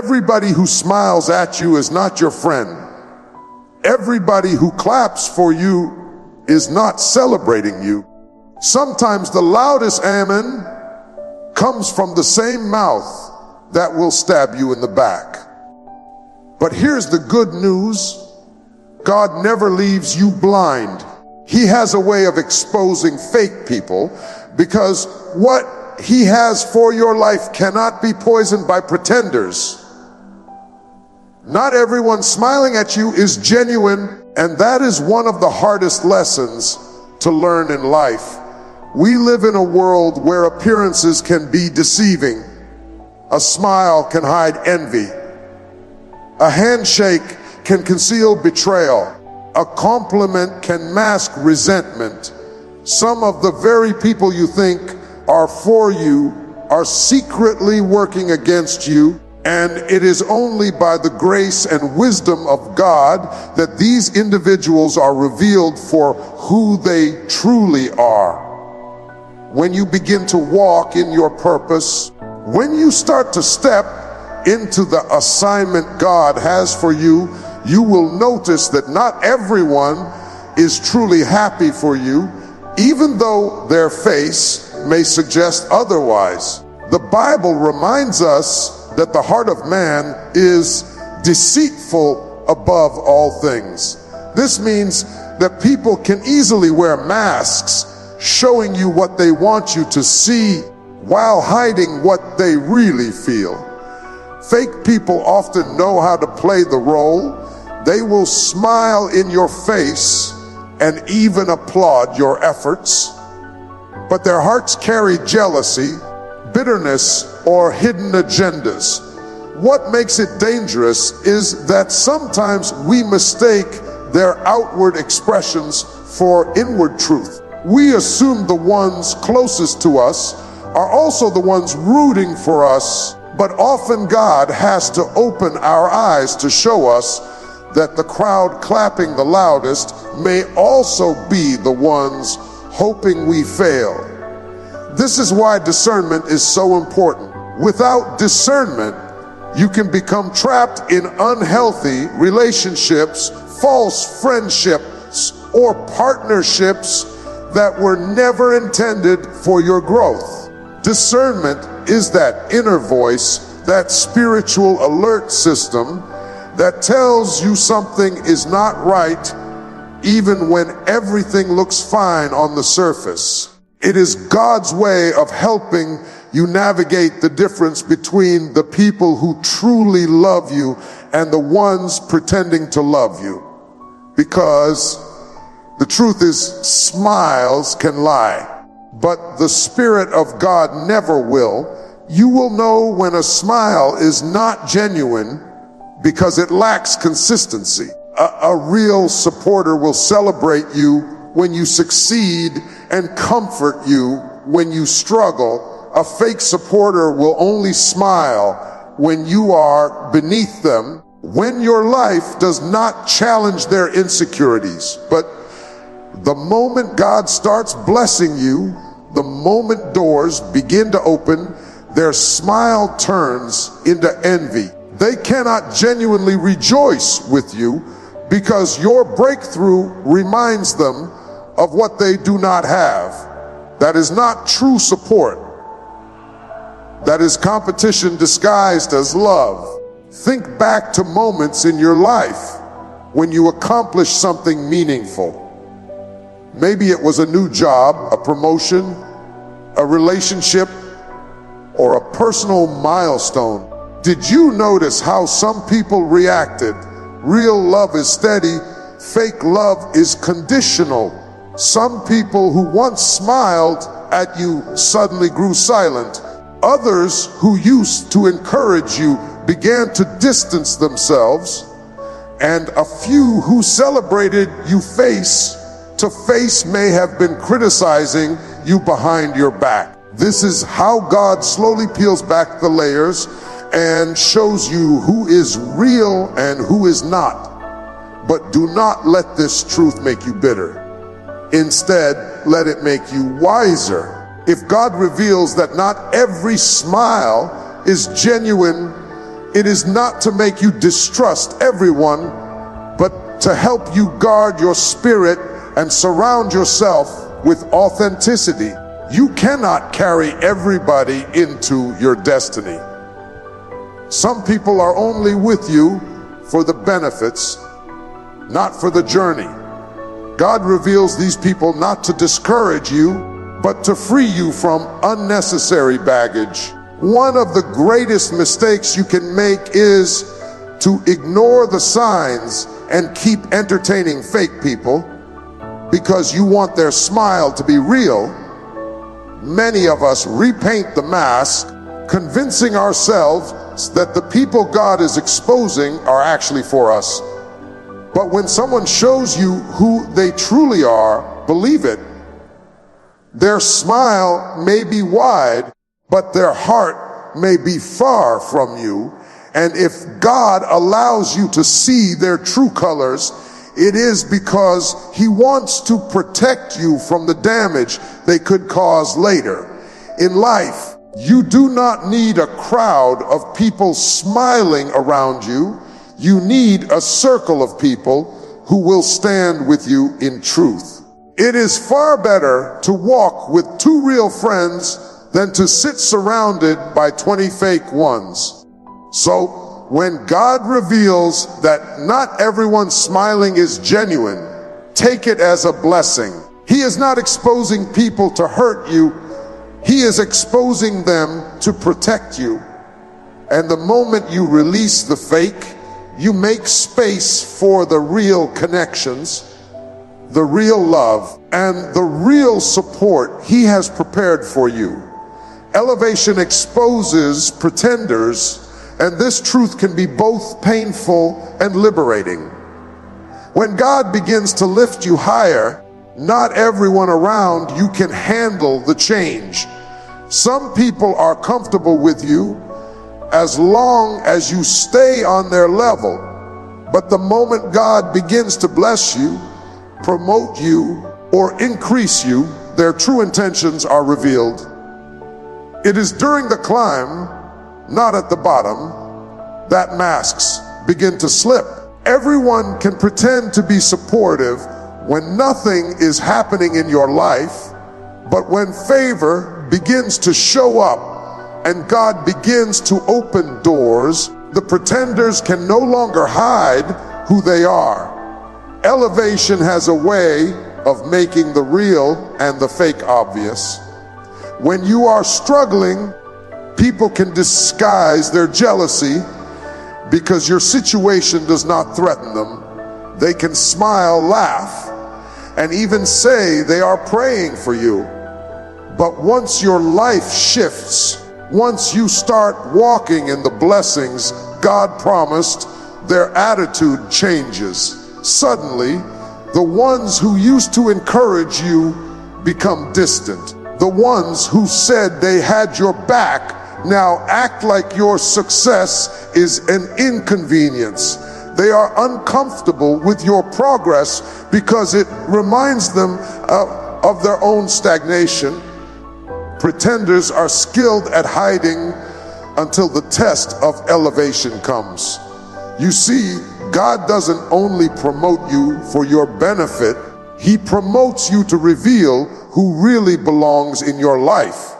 Everybody who smiles at you is not your friend. Everybody who claps for you is not celebrating you. Sometimes the loudest amen comes from the same mouth that will stab you in the back. But here's the good news. God never leaves you blind. He has a way of exposing fake people, because what He has for your life cannot be poisoned by pretenders. Not everyone smiling at you is genuine, and that is one of the hardest lessons to learn in life. We live in a world where appearances can be deceiving. A smile can hide envy. A handshake can conceal betrayal. A compliment can mask resentment. Some of the very people you think are for you are secretly working against you. And it is only by the grace and wisdom of God that these individuals are revealed for who they truly are. When you begin to walk in your purpose, when you start to step into the assignment God has for you, you will notice that not everyone is truly happy for you, even though their face may suggest otherwise. The Bible reminds us that the heart of man is deceitful above all things. This means that people can easily wear masks, showing you what they want you to see while hiding what they really feel. Fake people often know how to play the role. They will smile in your face and even applaud your efforts, but their hearts carry jealousy, bitterness, or hidden agendas. What makes it dangerous is that sometimes we mistake their outward expressions for inward truth. We assume the ones closest to us are also the ones rooting for us, but often God has to open our eyes to show us that the crowd clapping the loudest may also be the ones hoping we fail. This is why discernment is so important. Without discernment, you can become trapped in unhealthy relationships, false friendships, or partnerships that were never intended for your growth. Discernment is that inner voice, that spiritual alert system that tells you something is not right even when everything looks fine on the surface. It is God's way of helping you navigate the difference between the people who truly love you and the ones pretending to love you. Because the truth is, smiles can lie, but the Spirit of God never will. You will know when a smile is not genuine because it lacks consistency. A real supporter will celebrate you when you succeed and comfort you when you struggle. A fake supporter will only smile when you are beneath them, when your life does not challenge their insecurities. But the moment God starts blessing you, the moment doors begin to open, their smile turns into envy. They cannot genuinely rejoice with you because your breakthrough reminds them of what they do not have. That is not true support. That is competition disguised as love. Think back to moments in your life when you accomplished something meaningful. Maybe it was a new job, a promotion, a relationship, or a personal milestone. Did you notice how some people reacted? Real love is steady. Fake love is conditional. Some people who once smiled at you suddenly grew silent. Others who used to encourage you began to distance themselves. And a few who celebrated you face to face may have been criticizing you behind your back. This is how God slowly peels back the layers and shows you who is real and who is not. But do not let this truth make you bitter. Instead, let it make you wiser. If God reveals that not every smile is genuine, It is not to make you distrust everyone, but to help you guard your spirit and surround yourself with authenticity. You cannot carry everybody into your destiny. Some people are only with you for the benefits, not for the journey. God reveals these people not to discourage you, but to free you from unnecessary baggage. One of the greatest mistakes you can make is to ignore the signs and keep entertaining fake people because you want their smile to be real. Many of us repaint the mask, convincing ourselves that the people God is exposing are actually for us. But when someone shows you who they truly are, believe it. Their smile may be wide, but their heart may be far from you. And if God allows you to see their true colors, it is because He wants to protect you from the damage they could cause later. In life, you do not need a crowd of people smiling around you. You need a circle of people who will stand with you in truth. It is far better to walk with 2 real friends than to sit surrounded by 20 fake ones. So, when God reveals that not everyone smiling is genuine, take it as a blessing. He is not exposing people to hurt you. He is exposing them to protect you. And the moment you release the fake, you make space for the real connections, the real love, and the real support He has prepared for you. Elevation exposes pretenders, and this truth can be both painful and liberating. When God begins to lift you higher, not everyone around you can handle the change. Some people are comfortable with you as long as you stay on their level. But the moment God begins to bless you, promote you, or increase you, their true intentions are revealed. It is during the climb, not at the bottom, that masks begin to slip. Everyone can pretend to be supportive when nothing is happening in your life, but when favor begins to show up and God begins to open doors, the pretenders can no longer hide who they are. Elevation has a way of making the real and the fake obvious. When you are struggling, people can disguise their jealousy because your situation does not threaten them. They can smile, laugh, and even say they are praying for you. But once your life shifts, once you start walking in the blessings God promised, their attitude changes. Suddenly, the ones who used to encourage you become distant. The ones who said they had your back now act like your success is an inconvenience. They are uncomfortable with your progress because it reminds them of their own stagnation. Pretenders are skilled at hiding until the test of elevation comes. You see, God doesn't only promote you for your benefit, He promotes you to reveal who really belongs in your life.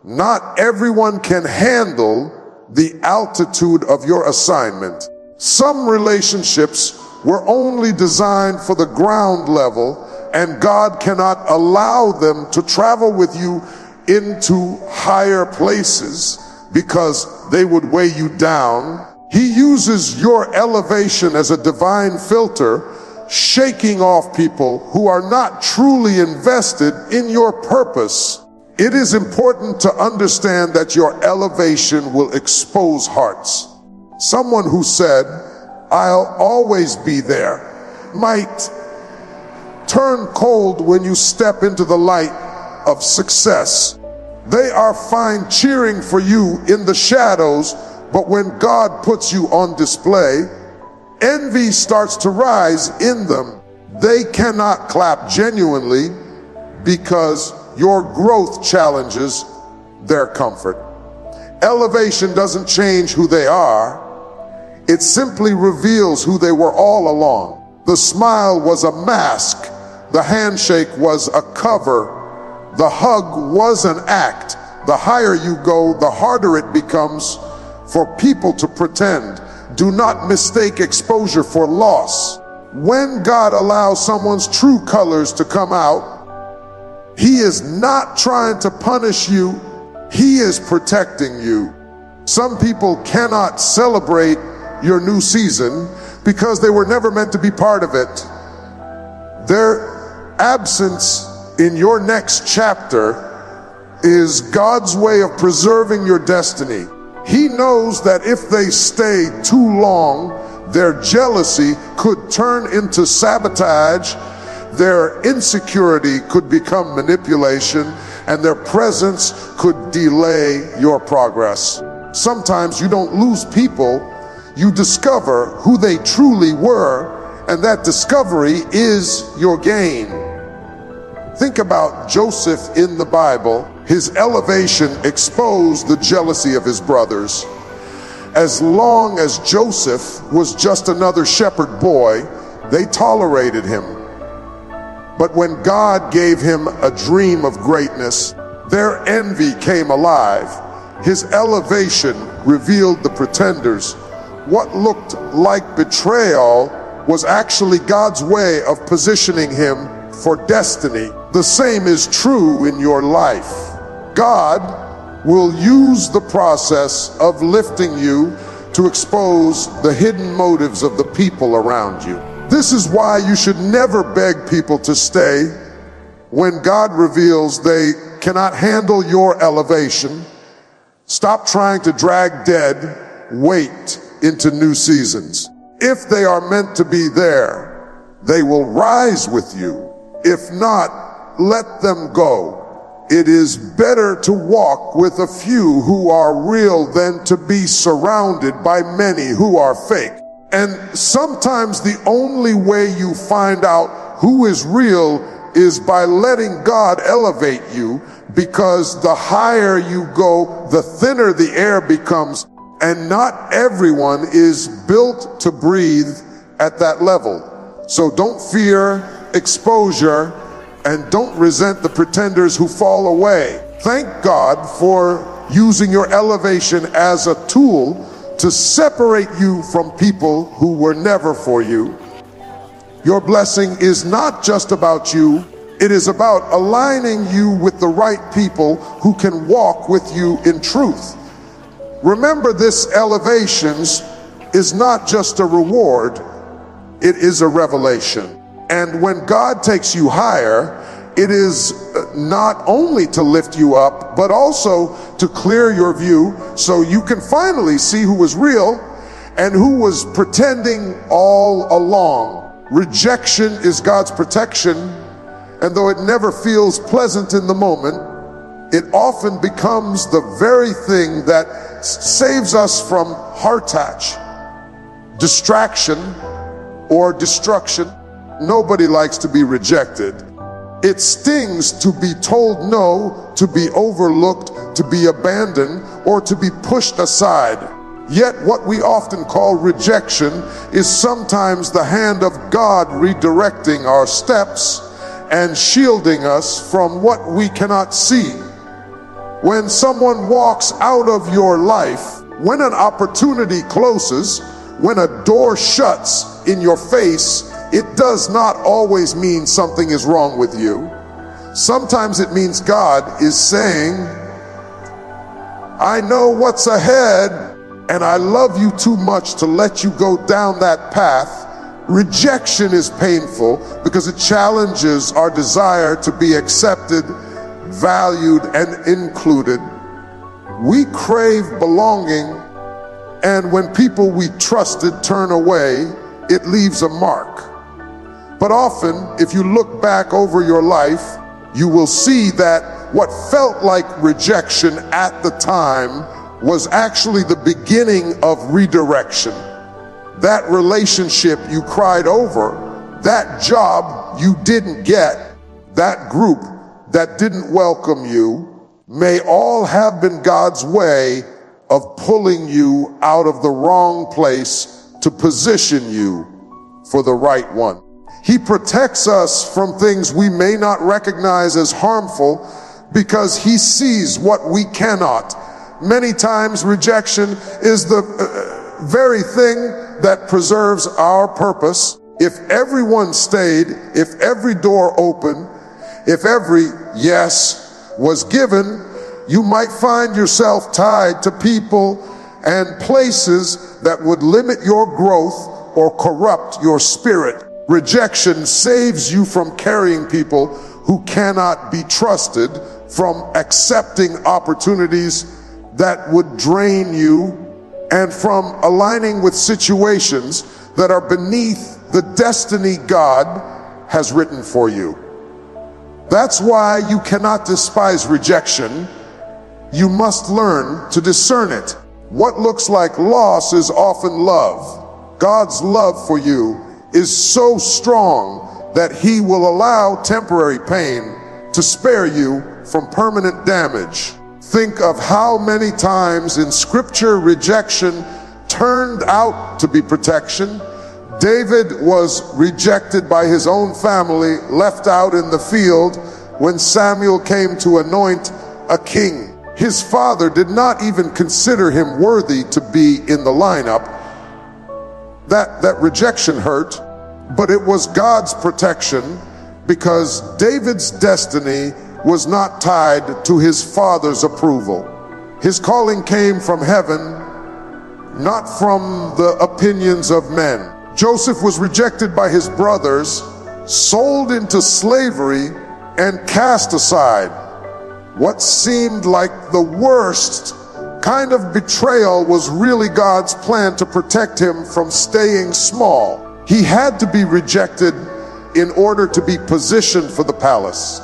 Not everyone can handle the altitude of your assignment. Some relationships were only designed for the ground level, and God cannot allow them to travel with you into higher places because they would weigh you down. He uses your elevation as a divine filter, shaking off people who are not truly invested in your purpose. It is important to understand that your elevation will expose hearts. Someone who said, "I'll always be there," might turn cold when you step into the light of success. They are fine cheering for you in the shadows, but when God puts you on display, envy starts to rise in them. They cannot clap genuinely because your growth challenges their comfort. Elevation doesn't change who they are, It simply reveals who they were all along. The smile was a mask. The handshake was a cover. The hug was an act. The higher you go, the harder it becomes for people to pretend. Do not mistake exposure for loss. When God allows someone's true colors to come out, He is not trying to punish you. He is protecting you. Some people cannot celebrate your new season because they were never meant to be part of it. Their absence in your next chapter is God's way of preserving your destiny. He knows that if they stay too long, their jealousy could turn into sabotage, their insecurity could become manipulation, and their presence could delay your progress. Sometimes you don't lose people, you discover who they truly were, and that discovery is your gain. Think about Joseph in the Bible. His elevation exposed the jealousy of his brothers. As long as Joseph was just another shepherd boy, they tolerated him. But when God gave him a dream of greatness, their envy came alive. His elevation revealed the pretenders. What looked like betrayal was actually God's way of positioning him for destiny. The same is true in your life. God will use the process of lifting you to expose the hidden motives of the people around you. This is why you should never beg people to stay when God reveals they cannot handle your elevation. Stop trying to drag dead weight into new seasons. If they are meant to be there, they will rise with you. If not, let them go. It is better to walk with a few who are real than to be surrounded by many who are fake. And sometimes the only way you find out who is real is by letting God elevate you, because the higher you go, the thinner the air becomes, and not everyone is built to breathe at that level. So don't fear exposure, and don't resent the pretenders who fall away. Thank God for using your elevation as a tool to separate you from people who were never for you. Your blessing is not just about you. It is about aligning you with the right people who can walk with you in truth. Remember, this elevations is not just a reward, it is a revelation. And when God takes you higher, it is not only to lift you up, but also to clear your view so you can finally see who was real and who was pretending all along. Rejection is God's protection, and though it never feels pleasant in the moment, it often becomes the very thing that saves us from heart attach, distraction, or destruction. Nobody likes to be rejected. It stings to be told no, to be overlooked, to be abandoned, or to be pushed aside. Yet what we often call rejection is sometimes the hand of God redirecting our steps and shielding us from what we cannot see. When someone walks out of your life, when an opportunity closes, when a door shuts in your face, it does not always mean something is wrong with you. Sometimes it means God is saying, I know what's ahead, and I love you too much to let you go down that path. Rejection is painful because it challenges our desire to be accepted, valued, and included. We crave belonging, and when people we trusted turn away, it leaves a mark. But often, if you look back over your life, you will see that what felt like rejection at the time was actually the beginning of redirection. That relationship you cried over, that job you didn't get, that group that didn't welcome you, may all have been God's way of pulling you out of the wrong place to position you for the right one. He protects us from things we may not recognize as harmful because he sees what we cannot. Many times rejection is the very thing that preserves our purpose. If everyone stayed, if every door opened, if every yes was given, you might find yourself tied to people and places that would limit your growth or corrupt your spirit. Rejection saves you from carrying people who cannot be trusted, from accepting opportunities that would drain you, and from aligning with situations that are beneath the destiny God has written for you. That's why you cannot despise rejection. You must learn to discern it. What looks like loss is often love. God's love for you is so strong that he will allow temporary pain to spare you from permanent damage. Think of how many times in Scripture rejection turned out to be protection. David was rejected by his own family, left out in the field when Samuel came to anoint a king. His father did not even consider him worthy to be in the lineup. That rejection hurt, but it was God's protection, because David's destiny was not tied to his father's approval. His calling came from heaven, not from the opinions of men. Joseph was rejected by his brothers, sold into slavery, and cast aside. What seemed like the worst kind of betrayal was really God's plan to protect him from staying small. He had to be rejected in order to be positioned for the palace.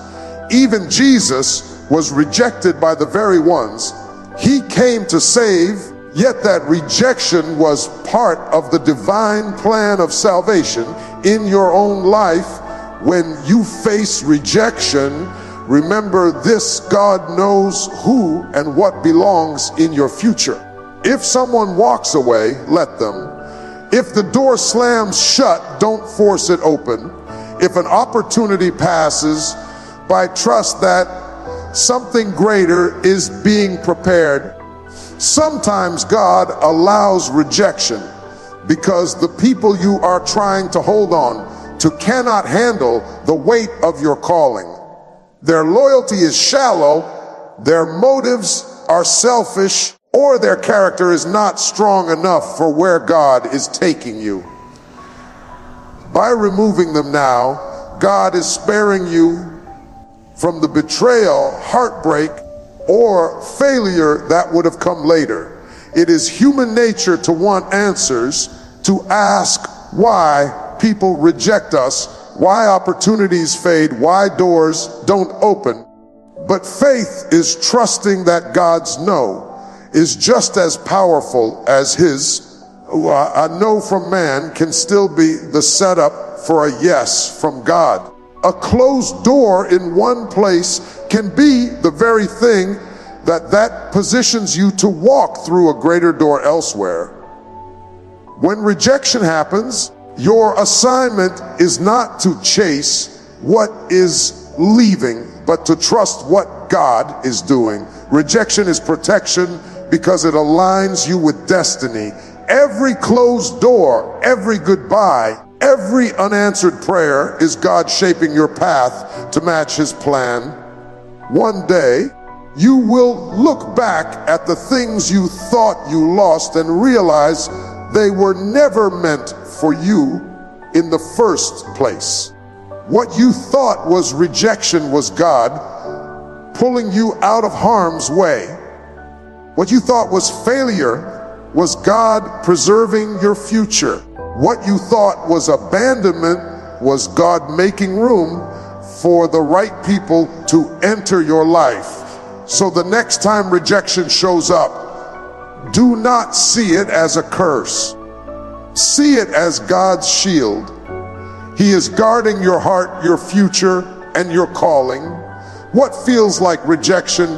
Even Jesus was rejected by the very ones he came to save, yet that rejection was part of the divine plan of salvation in your own life. When you face rejection, remember this: God knows who and what belongs in your future. If someone walks away, let them. If the door slams shut, don't force it open. If an opportunity passes by, trust that something greater is being prepared. Sometimes God allows rejection because the people you are trying to hold on to cannot handle the weight of your calling. Their loyalty is shallow, their motives are selfish, or their character is not strong enough for where God is taking you. By removing them now, God is sparing you from the betrayal, heartbreak, or failure that would have come later. It is human nature to want answers, to ask why people reject us, why opportunities fade, why doors don't open. But faith is trusting that God's no is just as powerful as his. A no from man can still be the setup for a yes from God. A closed door in one place can be the very thing that positions you to walk through a greater door elsewhere. When rejection happens, your assignment is not to chase what is leaving, but to trust what God is doing. Rejection is protection because it aligns you with destiny. Every closed door, every goodbye, every unanswered prayer is God shaping your path to match his plan. One day, you will look back at the things you thought you lost and realize they were never meant for you in the first place. What you thought was rejection was God pulling you out of harm's way. What you thought was failure was God preserving your future. What you thought was abandonment was God making room for the right people to enter your life. So the next time rejection shows up, do not see it as a curse. See it as God's shield. He is guarding your heart, your future, and your calling. What feels like rejection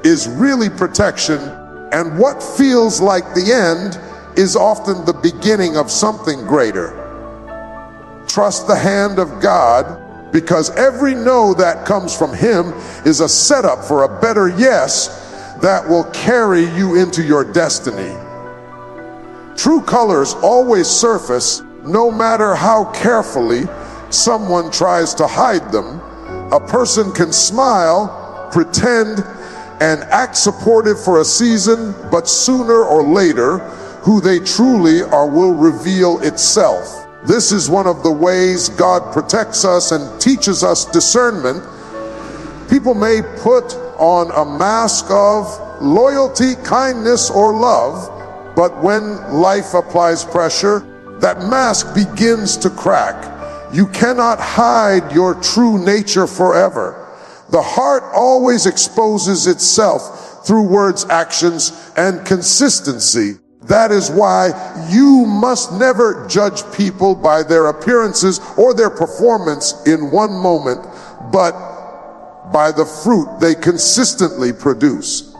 is really protection, and what feels like the end is often the beginning of something greater. Trust the hand of God, because every no that comes from Him is a setup for a better yes that will carry you into your destiny. True colors always surface, no matter how carefully someone tries to hide them. A person can smile, pretend, and act supportive for a season, but sooner or later, who they truly are will reveal itself. This is one of the ways God protects us and teaches us discernment. People may put on a mask of loyalty, kindness, or love, but when life applies pressure, that mask begins to crack. You cannot hide your true nature forever. The heart always exposes itself through words, actions, and consistency. That is why you must never judge people by their appearances or their performance in one moment, but by the fruit they consistently produce.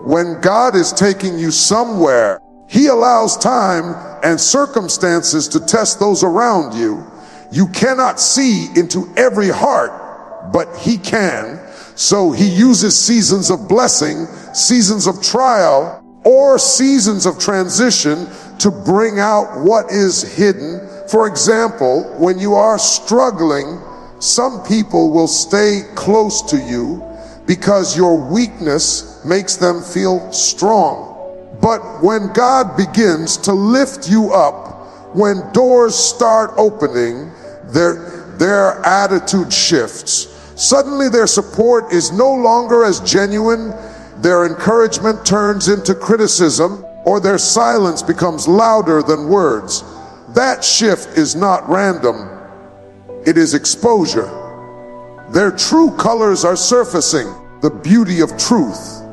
When God is taking you somewhere, He allows time and circumstances to test those around you. You cannot see into every heart, but He can. So He uses seasons of blessing, seasons of trial, or seasons of transition to bring out what is hidden. For example, when you are struggling, some people will stay close to you because your weakness makes them feel strong. But when God begins to lift you up, when doors start opening, their attitude shifts. Suddenly their support is no longer as genuine. Their encouragement turns into criticism, or their silence becomes louder than words. That shift is not random. It is exposure. Their true colors are surfacing. The beauty of truth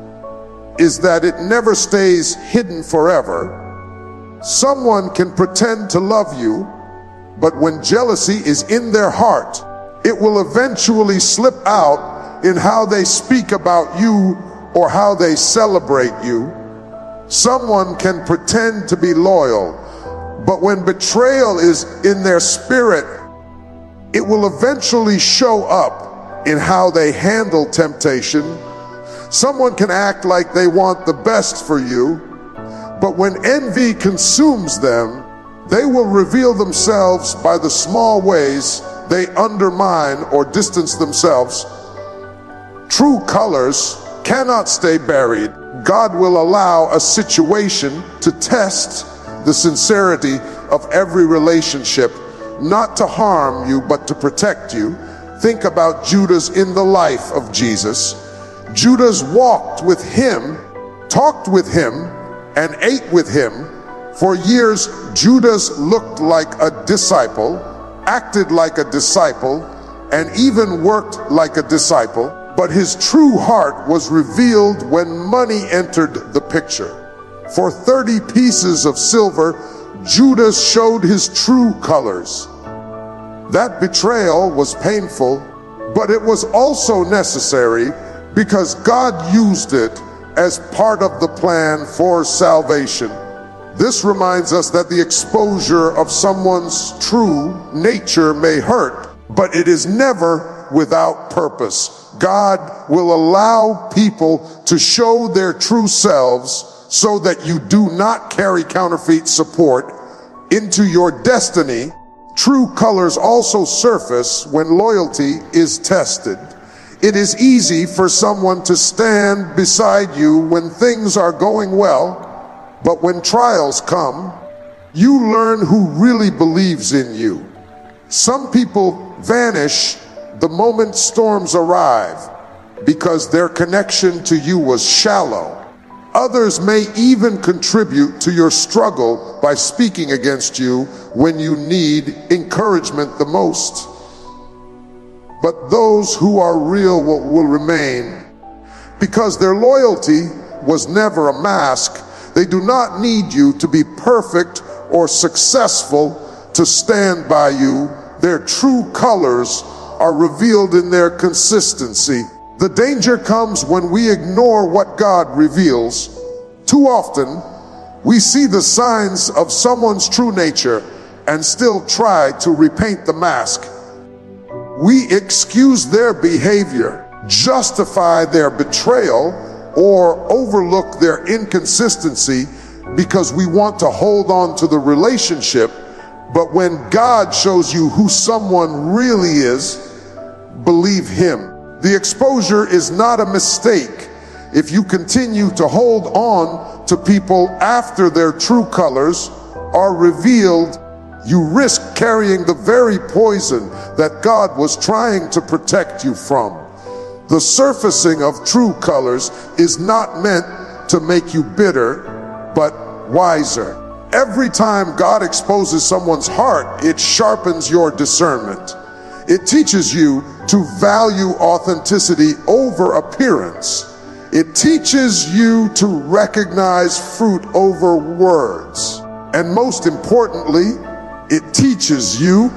is that it never stays hidden forever. Someone can pretend to love you, but when jealousy is in their heart, it will eventually slip out in how they speak about you or how they celebrate you. Someone can pretend to be loyal, but when betrayal is in their spirit, it will eventually show up in how they handle temptation. Someone can act like they want the best for you, but when envy consumes them, they will reveal themselves by the small ways they undermine or distance themselves. True colors cannot stay buried. God will allow a situation to test the sincerity of every relationship, not to harm you, but to protect you. Think about Judas in the life of Jesus. Judas walked with Him, talked with Him, and ate with Him. For years, Judas looked like a disciple, acted like a disciple, and even worked like a disciple. But his true heart was revealed when money entered the picture. For 30 pieces of silver, Judas showed his true colors. That betrayal was painful, but it was also necessary because God used it as part of the plan for salvation. This reminds us that the exposure of someone's true nature may hurt, but it is never without purpose. God will allow people to show their true selves so that you do not carry counterfeit support into your destiny. True colors also surface when loyalty is tested. It is easy for someone to stand beside you when things are going well, but when trials come, you learn who really believes in you. Some people vanish the moment storms arrive because their connection to you was shallow. Others may even contribute to your struggle by speaking against you when you need encouragement the most. But those who are real will remain because their loyalty was never a mask. They do not need you to be perfect or successful to stand by you. Their true colors are revealed in their consistency. The danger comes when we ignore what God reveals. Too often, We see the signs of someone's true nature and still try to repaint the mask. We excuse their behavior, justify their betrayal, or overlook their inconsistency because we want to hold on to the relationship. But when God shows you who someone really is, believe Him. The exposure is not a mistake. If you continue to hold on to people after their true colors are revealed, you risk carrying the very poison that God was trying to protect you from. The surfacing of true colors is not meant to make you bitter, but wiser. Every time God exposes someone's heart, it sharpens your discernment. It teaches you to value authenticity over appearance. It teaches you to recognize fruit over words. And most importantly, it teaches you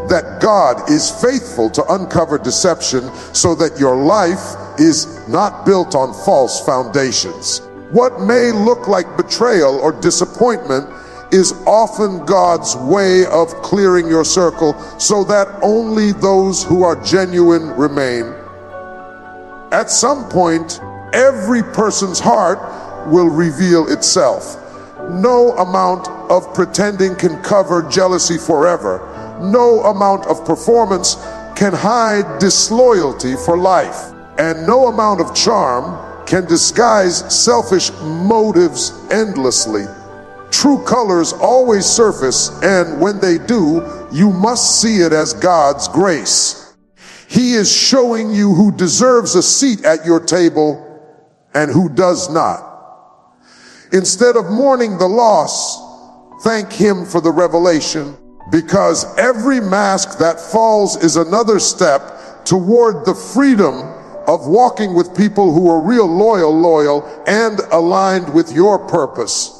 that God is faithful to uncover deception so that your life is not built on false foundations. What may look like betrayal or disappointment is often God's way of clearing your circle so that only those who are genuine remain. At some point, every person's heart will reveal itself. No amount of pretending can cover jealousy forever. No amount of performance can hide disloyalty for life. And no amount of charm can disguise selfish motives endlessly. True colors always surface, and when they do, you must see it as God's grace. He is showing you who deserves a seat at your table and who does not. Instead of mourning the loss, thank Him for the revelation, because every mask that falls is another step toward the freedom of walking with people who are real loyal, and aligned with your purpose.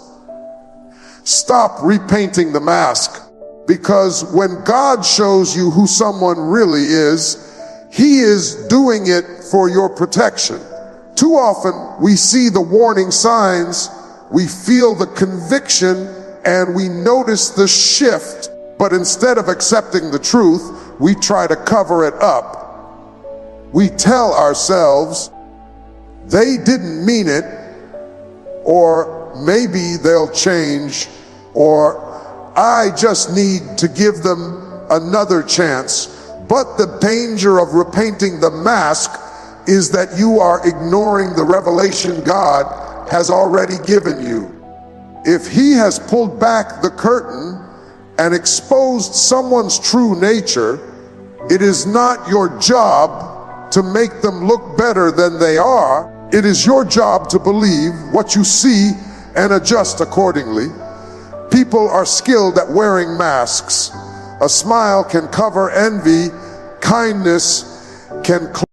Stop repainting the mask, because when God shows you who someone really is, He is doing it for your protection. Too often we see the warning signs, we feel the conviction, and we notice the shift, but instead of accepting the truth, we try to cover it up. We tell ourselves, they didn't mean it, or maybe they'll change, or I just need to give them another chance. But the danger of repainting the mask is that you are ignoring the revelation God has already given you. If He has pulled back the curtain and exposed someone's true nature, it is not your job to make them look better than they are. It is your job to believe what you see and adjust accordingly. People are skilled at wearing masks. A smile can cover envy. Kindness can close